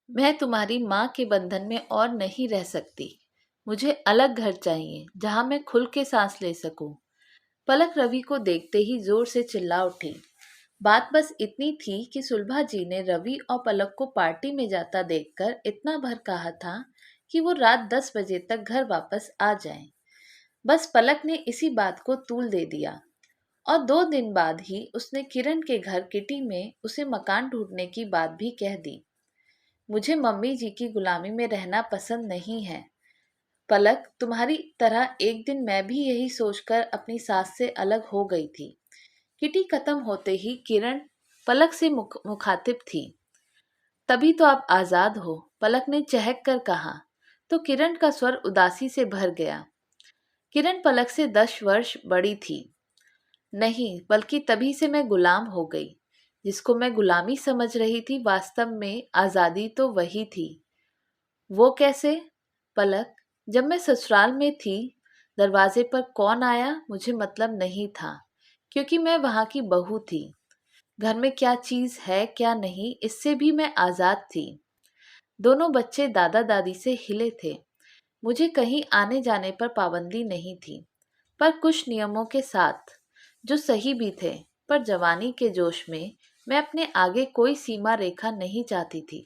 मैं तुम्हारी माँ के बंधन में और नहीं रह सकती। मुझे अलग घर चाहिए जहाँ मैं खुल के सांस ले सकूं। पलक रवि को देखते ही जोर से चिल्ला उठी। बात बस इतनी थी कि सुलभा जी ने रवि और पलक को पार्टी में जाता देखकर इतना भर कहा था कि वो रात 10 बजे तक घर वापस आ जाएं। बस पलक ने इसी बात को तूल दे दिया और 2 दिन बाद ही उसने किरण के घर किटी में उसे मकान ढूंढने की बात भी कह दी। मुझे मम्मी जी की गुलामी में रहना पसंद नहीं है। पलक, तुम्हारी तरह एक दिन मैं भी यही सोचकर अपनी सास से अलग हो गई थी। किटी खत्म होते ही किरण पलक से मुखातिब थी। तभी तो आप आजाद हो, पलक ने चहक कर कहा। तो किरण का स्वर उदासी से भर गया। किरण पलक से 10 वर्ष बड़ी थी। नहीं, बल्कि तभी से मैं गुलाम हो गई। जिसको मैं गुलामी समझ रही थी, वास्तव में आजादी तो वही थी। वो कैसे? पलक, जब मैं ससुराल में थी, दरवाजे पर कौन आया मुझे मतलब नहीं था, क्योंकि मैं वहां की बहू थी। घर में क्या चीज है क्या नहीं, इससे भी मैं आजाद थी। दोनों बच्चे दादा दादी से हिले थे। मुझे कहीं आने जाने पर पाबंदी नहीं थी, पर कुछ नियमों के साथ, जो सही भी थे। पर जवानी के जोश में मैं अपने आगे कोई सीमा रेखा नहीं चाहती थी।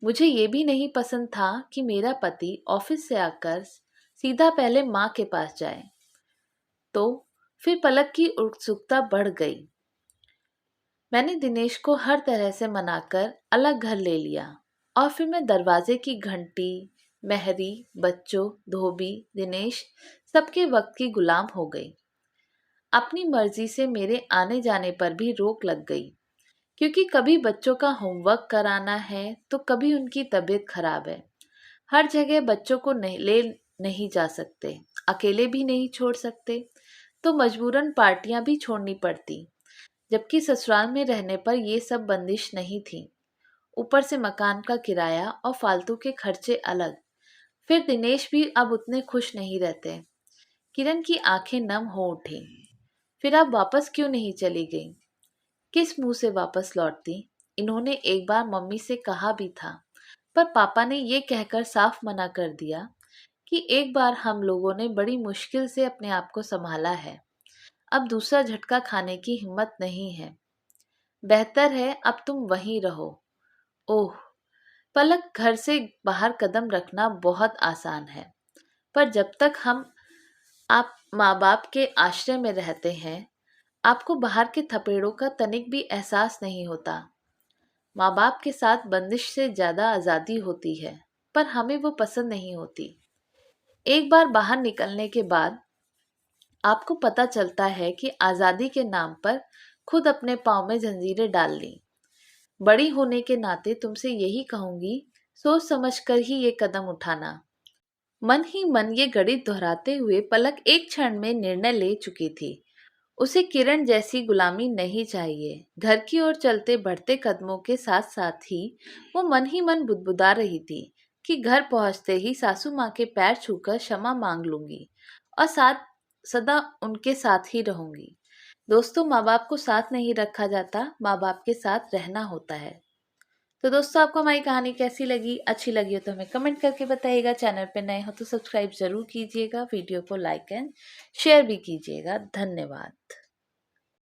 मुझे ये भी नहीं पसंद था कि मेरा पति ऑफिस से आकर सीधा पहले माँ के पास जाए। तो फिर पलक की उत्सुकता बढ़ गई। मैंने दिनेश को हर तरह से मनाकर अलग घर ले लिया और फिर मैं दरवाजे की घंटी, मेहरी, बच्चों, धोबी, दिनेश, सबके वक्त की गुलाम हो गई। अपनी मर्जी से मेरे आने जाने पर भी रोक लग गई, क्योंकि कभी बच्चों का होमवर्क कराना है तो कभी उनकी तबीयत खराब है। हर जगह बच्चों को नहीं जा सकते, अकेले भी नहीं छोड़ सकते, तो मजबूरन पार्टियां भी छोड़नी पड़ती। जबकि ससुराल में रहने पर ये सब बंदिश नहीं थी। ऊपर से मकान का किराया और फालतू के खर्चे अलग। फिर दिनेश भी अब उतने खुश नहीं रहते। किरण की आंखें नम हो उठी। फिर आप वापस क्यों नहीं चली गई? किस मुंह से वापस लौटती? इन्होंने एक बार मम्मी से कहा भी था, पर पापा ने ये कहकर साफ मना कर दिया कि एक बार हम लोगों ने बड़ी मुश्किल से अपने आप को संभाला है, अब दूसरा झटका खाने की हिम्मत नहीं है। बेहतर है अब तुम वहीं रहो। ओह, पलक, घर से बाहर कदम रखना बहुत आसान है, पर जब तक हम आप माँ बाप के आश्रय में रहते हैं, आपको बाहर के थपेड़ों का तनिक भी एहसास नहीं होता। माँ बाप के साथ बंदिश से ज्यादा आजादी होती है, पर हमें वो पसंद नहीं होती। एक बार बाहर निकलने के बाद आपको पता चलता है कि आजादी के नाम पर खुद अपने पाँव में जंजीरें डाल ली। बड़ी होने के नाते तुमसे यही कहूंगी, सोच समझकर ही ये कदम उठाना। मन ही मन ये गणित दोहराते हुए पलक एक क्षण में निर्णय ले चुकी थी। उसे किरण जैसी गुलामी नहीं चाहिए। घर की ओर चलते बढ़ते कदमों के साथ साथ ही मन बुदबुदा रही थी कि घर पहुंचते ही सासू माँ के पैर छूकर क्षमा मांग लूंगी और साथ सदा उनके साथ ही रहूंगी। दोस्तों, माँ बाप को साथ नहीं रखा जाता, माँ बाप के साथ रहना होता है। तो दोस्तों, आपको हमारी कहानी कैसी लगी? अच्छी लगी हो तो हमें कमेंट करके बताइएगा। चैनल पे नए हो तो सब्सक्राइब जरूर कीजिएगा। वीडियो को लाइक एंड शेयर भी कीजिएगा। धन्यवाद।